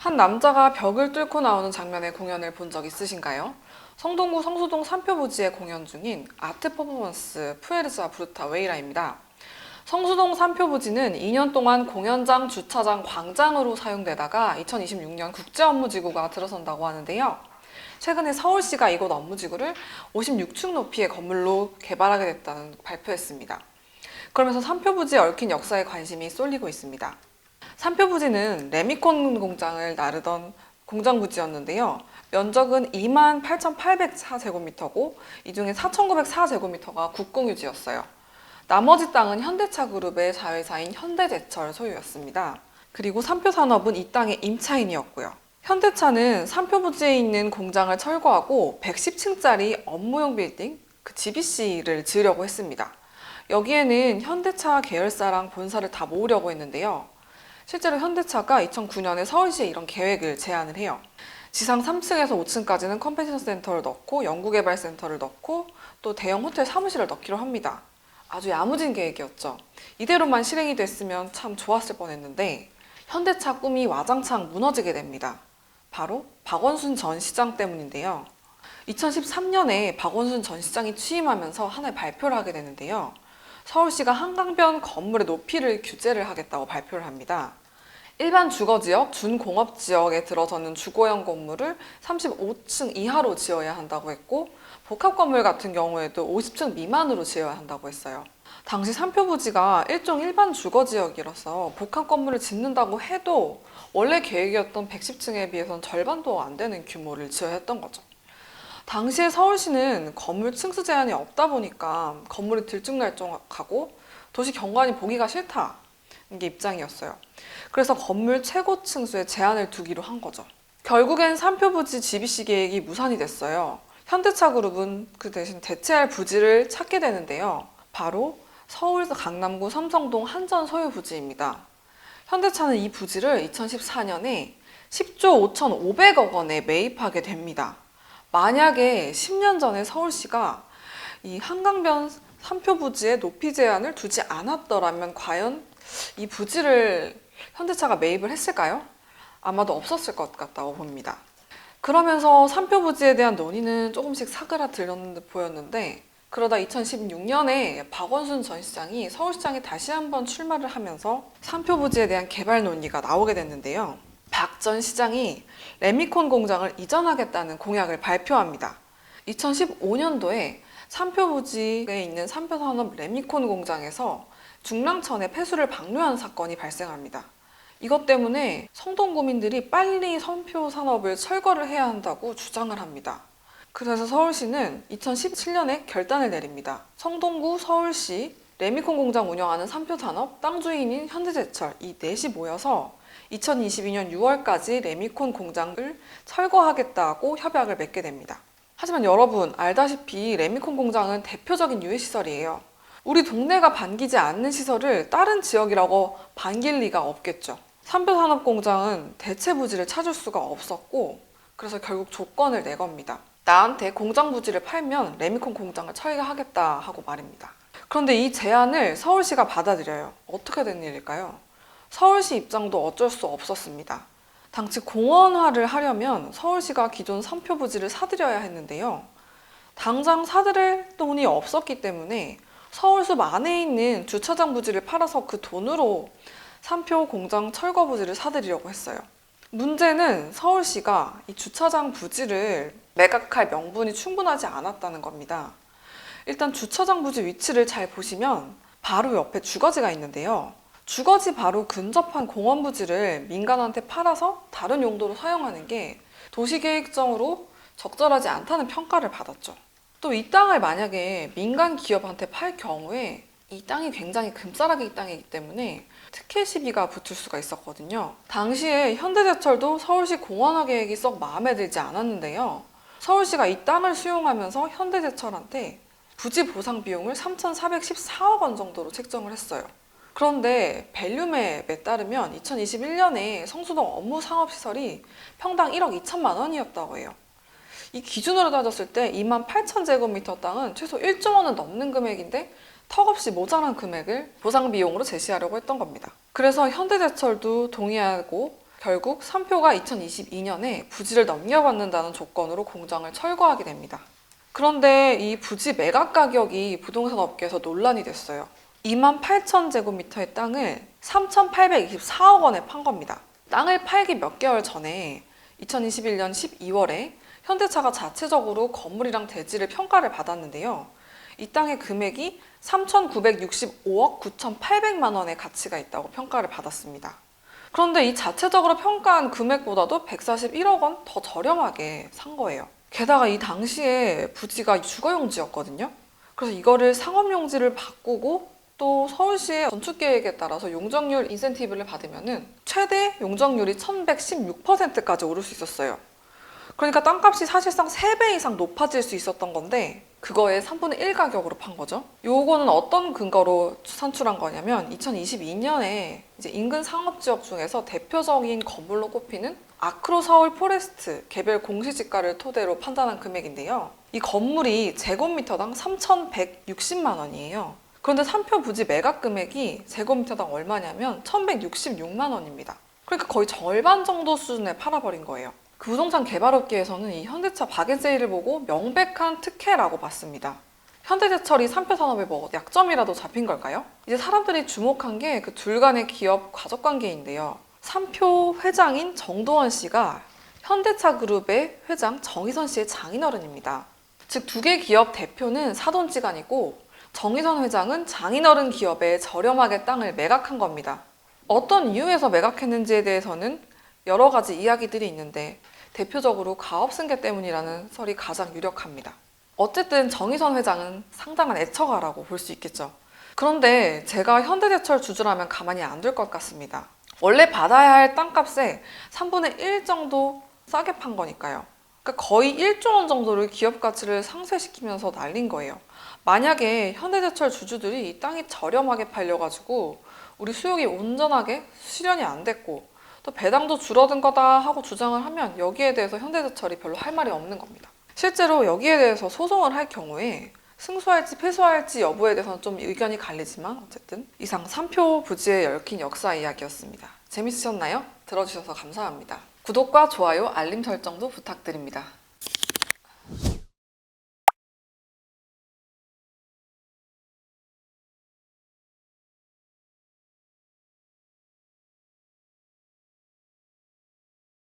한 남자가 벽을 뚫고 나오는 장면의 공연을 본 적 있으신가요? 성동구 성수동 삼표부지의 공연 중인 아트 퍼포먼스 푸에르자 브루타 웨이라입니다. 성수동 삼표부지는 2년 동안 공연장, 주차장, 광장으로 사용되다가 2026년 국제업무지구가 들어선다고 하는데요. 최근에 서울시가 이곳 업무지구를 56층 높이의 건물로 개발하게 됐다는 발표했습니다. 그러면서 삼표부지에 얽힌 역사에 관심이 쏠리고 있습니다. 삼표부지는 레미콘 공장을 나르던 공장 부지였는데요. 면적은 28,804제곱미터고 이 중에 4,904제곱미터가 국공유지였어요. 나머지 땅은 현대차 그룹의 자회사인 현대제철 소유였습니다. 그리고 삼표산업은 이 땅의 임차인이었고요. 현대차는 삼표부지에 있는 공장을 철거하고 110층짜리 업무용 빌딩, GBC를 지으려고 했습니다. 여기에는 현대차 계열사랑 본사를 다 모으려고 했는데요. 실제로 현대차가 2009년에 서울시에 이런 계획을 제안을 해요. 지상 3층에서 5층까지는 컨벤션 센터를 넣고 연구개발센터를 넣고 또 대형 호텔 사무실을 넣기로 합니다. 아주 야무진 계획이었죠. 이대로만 실행이 됐으면 참 좋았을 뻔했는데 현대차 꿈이 와장창 무너지게 됩니다. 바로 박원순 전 시장 때문인데요. 2013년에 박원순 전 시장이 취임하면서 하나의 발표를 하게 되는데요. 서울시가 한강변 건물의 높이를 규제를 하겠다고 발표를 합니다. 일반 주거지역, 준공업지역에 들어서는 주거형 건물을 35층 이하로 지어야 한다고 했고 복합건물 같은 경우에도 50층 미만으로 지어야 한다고 했어요. 당시 삼표부지가 일종 일반 주거지역이라서 복합건물을 짓는다고 해도 원래 계획이었던 110층에 비해서는 절반도 안 되는 규모를 지어야 했던 거죠. 당시에 서울시는 건물 층수 제한이 없다 보니까 건물이 들쭉날쭉하고 도시 경관이 보기가 싫다. 이게 입장이었어요. 그래서 건물 최고 층수에 제한을 두기로 한 거죠. 결국엔 삼표부지 GBC 계획이 무산이 됐어요. 현대차 그룹은 그 대신 대체할 부지를 찾게 되는데요. 바로 서울 강남구 삼성동 한전 소유 부지입니다. 현대차는 이 부지를 2014년에 10조 5,500억 원에 매입하게 됩니다. 만약에 10년 전에 서울시가 이 한강변 삼표부지에 높이 제한을 두지 않았더라면 과연 이 부지를 현대차가 매입을 했을까요? 아마도 없었을 것 같다고 봅니다. 그러면서 삼표부지에 대한 논의는 조금씩 사그라들었는 듯 보였는데 그러다 2016년에 박원순 전 시장이 서울시장에 다시 한번 출마를 하면서 삼표부지에 대한 개발 논의가 나오게 됐는데요. 박 전 시장이 레미콘 공장을 이전하겠다는 공약을 발표합니다. 2015년도에 삼표부지에 있는 삼표산업 레미콘 공장에서 중랑천에 폐수를 방류한 사건이 발생합니다. 이것 때문에 성동구민들이 빨리 삼표산업을 철거를 해야 한다고 주장을 합니다. 그래서 서울시는 2017년에 결단을 내립니다. 성동구, 서울시, 레미콘 공장 운영하는 삼표산업, 땅 주인인 현대제철 이 넷이 모여서 2022년 6월까지 레미콘 공장을 철거하겠다고 협약을 맺게 됩니다. 하지만 여러분 알다시피 레미콘 공장은 대표적인 유해시설이에요. 우리 동네가 반기지 않는 시설을 다른 지역이라고 반길 리가 없겠죠. 삼표산업공장은 대체 부지를 찾을 수가 없었고 그래서 결국 조건을 내겁니다. 나한테 공장 부지를 팔면 레미콘 공장을 철거하겠다 하고 말입니다. 그런데 이 제안을 서울시가 받아들여요. 어떻게 된 일일까요? 서울시 입장도 어쩔 수 없었습니다. 당시 공원화를 하려면 서울시가 기존 삼표부지를 사들여야 했는데요. 당장 사들일 돈이 없었기 때문에 서울숲 안에 있는 주차장 부지를 팔아서 그 돈으로 삼표 공장 철거 부지를 사들이려고 했어요. 문제는 서울시가 이 주차장 부지를 매각할 명분이 충분하지 않았다는 겁니다. 일단 주차장 부지 위치를 잘 보시면 바로 옆에 주거지가 있는데요. 주거지 바로 근접한 공원 부지를 민간한테 팔아서 다른 용도로 사용하는 게 도시계획적으로 적절하지 않다는 평가를 받았죠. 또 이 땅을 만약에 민간 기업한테 팔 경우에 이 땅이 굉장히 금싸라기 땅이기 때문에 특혜 시비가 붙을 수가 있었거든요. 당시에 현대제철도 서울시 공원화 계획이 썩 마음에 들지 않았는데요. 서울시가 이 땅을 수용하면서 현대제철한테 부지 보상 비용을 3,414억 원 정도로 책정을 했어요. 그런데 밸류맵에 따르면 2021년에 성수동 업무상업시설이 평당 1억 2천만 원이었다고 해요. 이 기준으로 따졌을 때 28,000제곱미터 땅은 최소 1조 원은 넘는 금액인데 턱없이 모자란 금액을 보상 비용으로 제시하려고 했던 겁니다. 그래서 현대제철도 동의하고 결국 삼표가 2022년에 부지를 넘겨받는다는 조건으로 공장을 철거하게 됩니다. 그런데 이 부지 매각 가격이 부동산 업계에서 논란이 됐어요. 28,000제곱미터의 땅을 3,824억 원에 판 겁니다. 땅을 팔기 몇 개월 전에 2021년 12월에 현대차가 자체적으로 건물이랑 대지를 평가를 받았는데요. 이 땅의 금액이 3,965억 9,800만 원의 가치가 있다고 평가를 받았습니다. 그런데 이 자체적으로 평가한 금액보다도 141억 원 더 저렴하게 산 거예요. 게다가 이 당시에 부지가 주거용지였거든요. 그래서 이거를 상업용지를 바꾸고 또 서울시의 건축계획에 따라서 용적률 인센티브를 받으면 최대 용적률이 1116%까지 오를 수 있었어요. 그러니까 땅값이 사실상 3배 이상 높아질 수 있었던 건데 그거의 3분의 1 가격으로 판 거죠. 요거는 어떤 근거로 산출한 거냐면 2022년에 이제 인근 상업지역 중에서 대표적인 건물로 꼽히는 아크로 서울 포레스트 개별 공시지가를 토대로 판단한 금액인데요. 이 건물이 제곱미터당 3,160만 원이에요. 그런데 삼표 부지 매각 금액이 제곱미터당 얼마냐면 1,166만 원입니다. 그러니까 거의 절반 정도 수준에 팔아버린 거예요. 그 부동산 개발업계에서는 이 현대차 바겐세일을 보고 명백한 특혜라고 봤습니다. 현대제철이 삼표 산업에 뭐 약점이라도 잡힌 걸까요? 이제 사람들이 주목한 게 그 둘 간의 기업 가족관계인데요. 삼표 회장인 정도원 씨가 현대차 그룹의 회장 정의선 씨의 장인어른입니다. 즉 두 개 기업 대표는 사돈지간이고 정의선 회장은 장인어른 기업에 저렴하게 땅을 매각한 겁니다. 어떤 이유에서 매각했는지에 대해서는 여러 가지 이야기들이 있는데 대표적으로 가업승계 때문이라는 설이 가장 유력합니다. 어쨌든 정의선 회장은 상당한 애처가라고 볼 수 있겠죠. 그런데 제가 현대제철 주주라면 가만히 안 둘 것 같습니다. 원래 받아야 할 땅값의 3분의 1 정도 싸게 판 거니까요. 그러니까 거의 1조 원 정도를 기업 가치를 상쇄시키면서 날린 거예요. 만약에 현대제철 주주들이 이 땅이 저렴하게 팔려가지고 우리 수용이 온전하게 실현이 안 됐고 또 배당도 줄어든 거다 하고 주장을 하면 여기에 대해서 현대제철이 별로 할 말이 없는 겁니다. 실제로 여기에 대해서 소송을 할 경우에 승소할지 패소할지 여부에 대해서는 좀 의견이 갈리지만 어쨌든 이상 삼표 부지에 얽힌 역사 이야기였습니다. 재밌으셨나요? 들어주셔서 감사합니다. 구독과 좋아요, 알림 설정도 부탁드립니다.